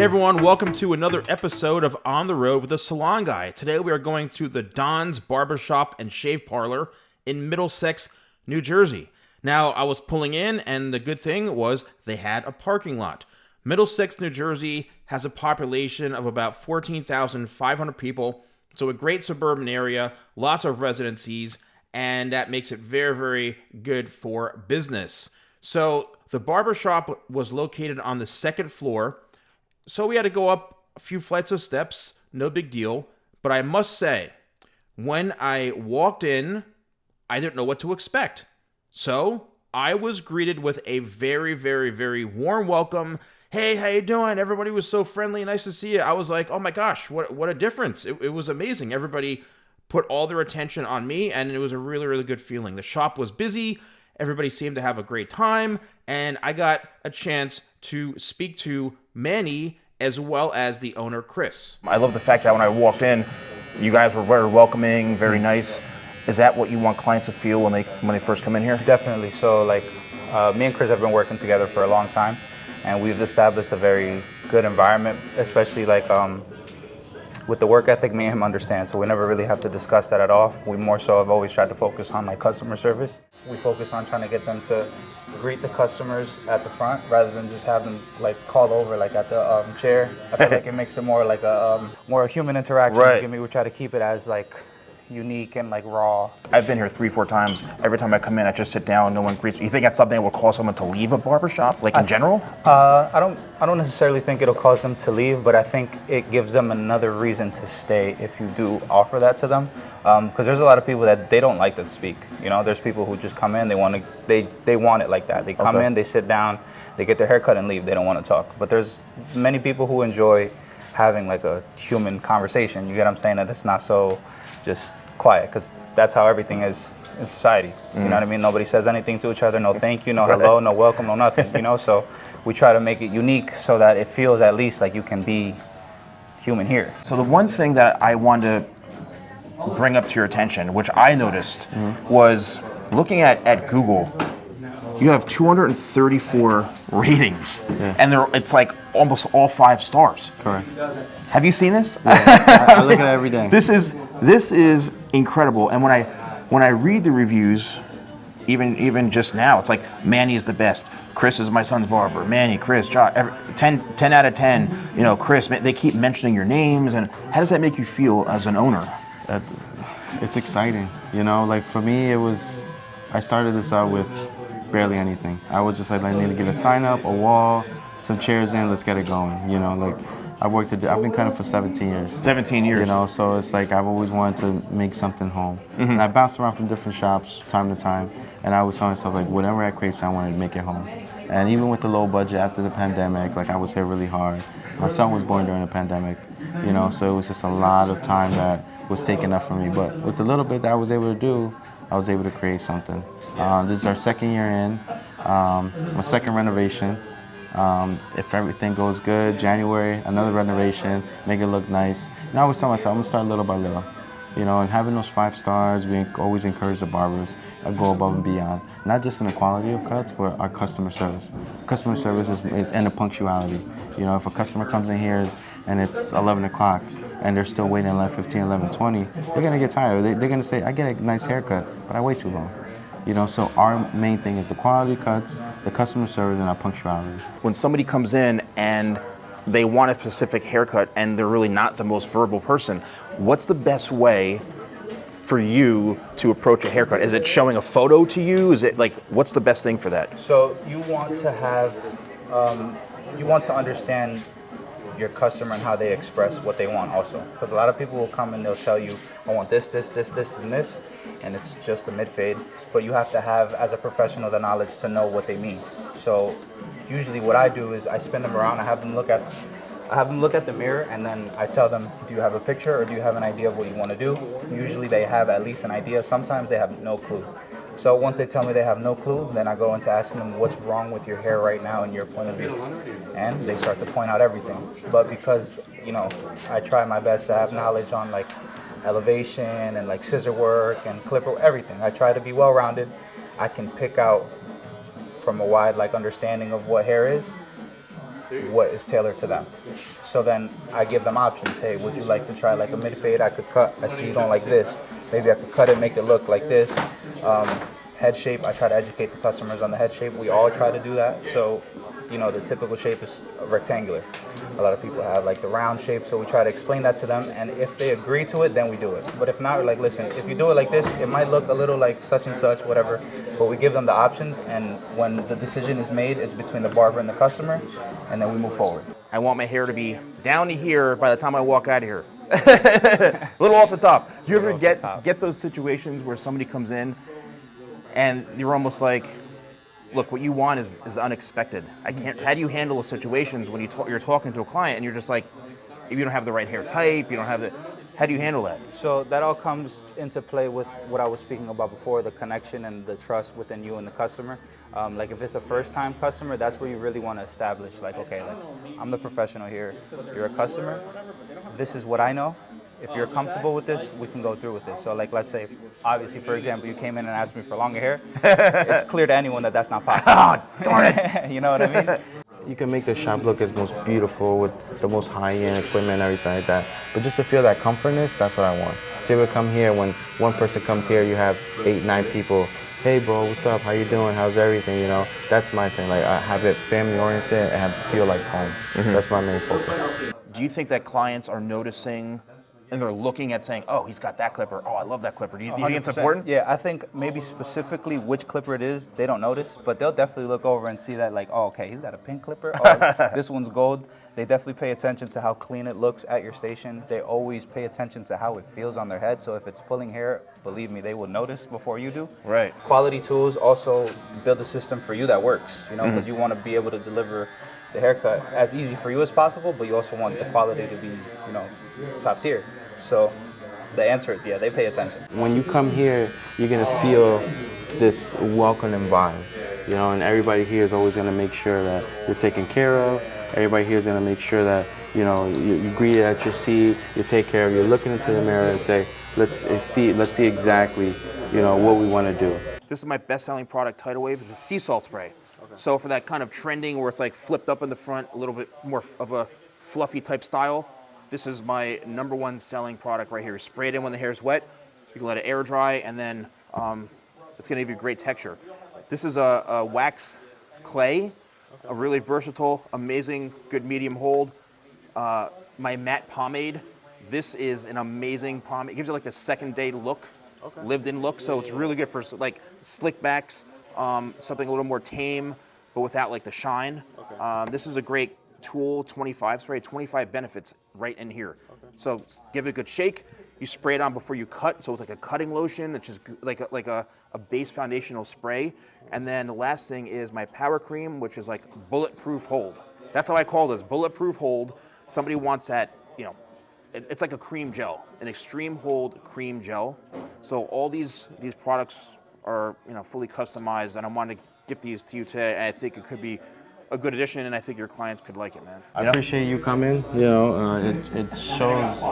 Hey everyone, welcome to another episode of On the Road with the Salon Guy. Today we are going to the Don's Barbershop and Shave Parlor in Middlesex, New Jersey. Now, I was pulling in, and the good thing was they had a parking lot. Middlesex, New Jersey has a population of about 14,500 people, so a great suburban area, lots of residencies, and that makes it very, very good for business. So the barbershop was located on the second floor, so we had to go up a few flights of steps, no big deal. But I must say, when I walked in, I didn't know what to expect. So I was greeted with a very, very, very warm welcome. Hey, how you doing? Everybody was so friendly. Nice to see you. I was like, oh my gosh, what a difference. It was amazing. Everybody put all their attention on me, and it was a really, really good feeling. The shop was busy. Everybody seemed to have a great time, and I got a chance to speak to Manny as well as the owner, Chris. I love the fact that when I walked in, you guys were very welcoming, very nice. Is that what you want clients to feel when they first come in here? Definitely. So me and Chris have been working together for a long time, and we've established a very good environment, especially with the work ethic me and him understand, so we never really have to discuss that at all. We more so have always tried to focus on customer service. We focus on trying to get them to greet the customers at the front rather than just have them call over at the chair. I feel like it makes it more like a more human interaction. Right. We try to keep it as unique and raw. I've been here 3-4 times. Every time I come in, I just sit down, no one greets me. You think that's something that will cause someone to leave a barbershop, in general? I don't necessarily think it'll cause them to leave, but I think it gives them another reason to stay if you do offer that to them. Because there's a lot of people that they don't like to speak. There's people who just come in, they want it like that. They come in, they sit down, they get their hair cut and leave. They don't want to talk. But there's many people who enjoy having a human conversation. You get what I'm saying? That it's not so just quiet, because that's how everything is in society. You know what I mean? Nobody says anything to each other. No thank you, no hello, no welcome, no nothing. So we try to make it unique so that it feels at least like you can be human here. So the one thing that I wanted to bring up to your attention, which I noticed, was looking at Google. You have 234 ratings, and it's almost all 5 stars. Correct. Have you seen this? Yeah, I look at it every day. This is incredible. And when I read the reviews, even just now, it's like Manny is the best. Chris is my son's barber. Manny, Chris, Josh, 10 out of 10. Chris. They keep mentioning your names. And how does that make you feel as an owner? It's exciting. For me, I started this out with barely anything. I was just I need to get a sign up, a wall, some chairs in, let's get it going. I've been cutting for 17 years. 17 years. So it's I've always wanted to make something home. Mm-hmm. And I bounced around from different shops time to time, and I was telling myself whatever I create, I wanted to make it home. And even with the low budget after the pandemic, I was hit really hard. My son was born during the pandemic, so it was just a lot of time that was taken up from me. But with the little bit that I was able to do, I was able to create something. This is our second year in, my second renovation. If everything goes good, January, another renovation, make it look nice. And I always tell myself, I'm gonna start little by little. And having those 5 stars, we always encourage the barbers to go above and beyond. Not just in the quality of cuts, but our customer service. Customer service is and the punctuality. If a customer comes in here and it's 11 o'clock and they're still waiting 11:15, 11:20, they're gonna get tired. They're gonna say, I get a nice haircut, but I wait too long. So our main thing is the quality cuts, the customer service, and our punctuality. When somebody comes in and they want a specific haircut and they're really not the most verbal person, what's the best way for you to approach a haircut? Is it showing a photo to you? Is it what's the best thing for that? So you want to have, you want to understand your customer and how they express what they want also. Because a lot of people will come and they'll tell you, I want this, and this, and it's just a mid-fade. But you have to have, as a professional, the knowledge to know what they mean. So usually what I do is I spin them around, I have them look at the mirror, and then I tell them, do you have a picture or do you have an idea of what you want to do? Usually they have at least an idea. Sometimes they have no clue. So once they tell me they have no clue, then I go into asking them what's wrong with your hair right now in your point of view. And they start to point out everything. But because, I try my best to have knowledge on elevation and scissor work and clipper, everything. I try to be well-rounded. I can pick out from a wide understanding of what hair is. what is tailored to them. So then I give them options. Hey, would you like to try like a mid fade? I could cut. I see you don't like this. Maybe I could cut it, make it look like this. Head shape, I try to educate the customers on the head shape. We all try to do that. So, you know, the typical shape is rectangular. A lot of people have like the round shape, so we try to explain that to them, and if they agree to it, then we do it. But if not, we're like, listen, if you do it like this, it might look a little like such and such, whatever, but we give them the options, and when the decision is made, it's between the barber and the customer, and then we move forward. I want my hair to be down to here by the time I walk out of here. A little off the top. You ever get those situations where somebody comes in and you're almost like, look, what you want is unexpected. I can't. How do you handle situations when you're talking to a client and you're just like, if you don't have the right hair type, you don't have the. How do you handle that? So that all comes into play with what I was speaking about before, the connection and the trust within you and the customer. Like if it's a first-time customer, that's where you really want to establish, like, okay, like I'm the professional here, you're a customer, this is what I know. If you're comfortable with this, we can go through with this. So like, let's say, obviously, for example, you came in and asked me for longer hair. It's clear to anyone that that's not possible. Oh, darn it. You know what I mean? You can make the shop look as most beautiful with the most high-end equipment and everything like that. But just to feel that comfortness, that's what I want. So you would come here, when one person comes here, you have 8, 9 people. Hey bro, what's up? How you doing? How's everything? You know, that's my thing. Like I have it family-oriented and have it feel like home. That's my main focus. Do you think that clients are noticing and they're looking at saying, oh, he's got that clipper. Oh, I love that clipper. Do you think it's 100%. important? Yeah, I think maybe specifically which clipper it is, they don't notice, but they'll definitely look over and see that like, oh, okay, he's got a pink clipper. Oh, this one's gold. They definitely pay attention to how clean it looks at your station. They always pay attention to how it feels on their head. So if it's pulling hair, believe me, they will notice before you do. Right. Quality tools also build a system for you that works, you know, because you want to be able to deliver the haircut as easy for you as possible, but you also want the quality to be, you know, top tier. So the answer is, yeah, they pay attention. When you come here, you're gonna feel this welcoming vibe, you know, and everybody here is always gonna make sure that you're taken care of. Everybody here is gonna make sure that, you know, you greet at your seat, you take care of, you're looking into the mirror and say, let's see exactly, you know, what we wanna do. This is my best-selling product, Tidal Wave. It's a sea salt spray. Okay. So for that kind of trending where it's like flipped up in the front, a little bit more of a fluffy type style, this is my #1 selling product right here. Spray it in when the hair is wet. You can let it air dry, and then it's going to give you great texture. This is a wax clay, a really versatile, amazing, good medium hold. My matte pomade. This is an amazing pomade. It gives you like the second day look, lived-in look. So it's really good for like slick backs, something a little more tame, but without like the shine. This is a great tool, 25 spray, 25 benefits right in here. So give it a good shake. You spray it on before you cut, so it's like a cutting lotion. It's just like a base foundational spray. And then the last thing is my power cream, which is like bulletproof hold. That's how I call this, bulletproof hold. Somebody wants that, you know, it's like a cream gel, an extreme hold cream gel. So all these products are, you know, fully customized, and I want to give these to you today. And I think it could be a good addition, and I think your clients could like it, man. I appreciate you coming. You know, it shows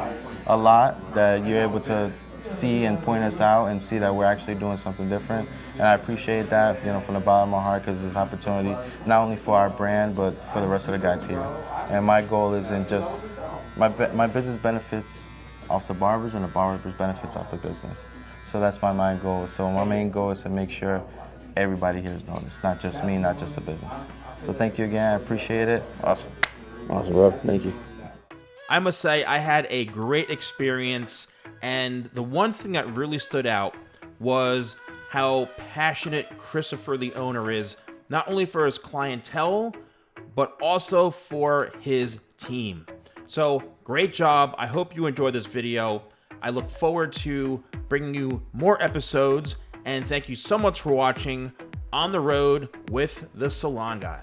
a lot that you're able to see and point us out and see that we're actually doing something different. And I appreciate that, you know, from the bottom of my heart, because it's an opportunity not only for our brand, but for the rest of the guys here. And my goal isn't just, my business benefits off the barbers, and the barbers benefits off the business. So that's my main goal. So my main goal is to make sure everybody here is noticed, not just me, not just the business. So thank you again, I appreciate it. Awesome. Awesome, bro, thank you. I must say, I had a great experience, and the one thing that really stood out was how passionate Christopher, the owner, is, not only for his clientele, but also for his team. So, great job. I hope you enjoyed this video. I look forward to bringing you more episodes, and thank you so much for watching On the Road with the Salon Guy.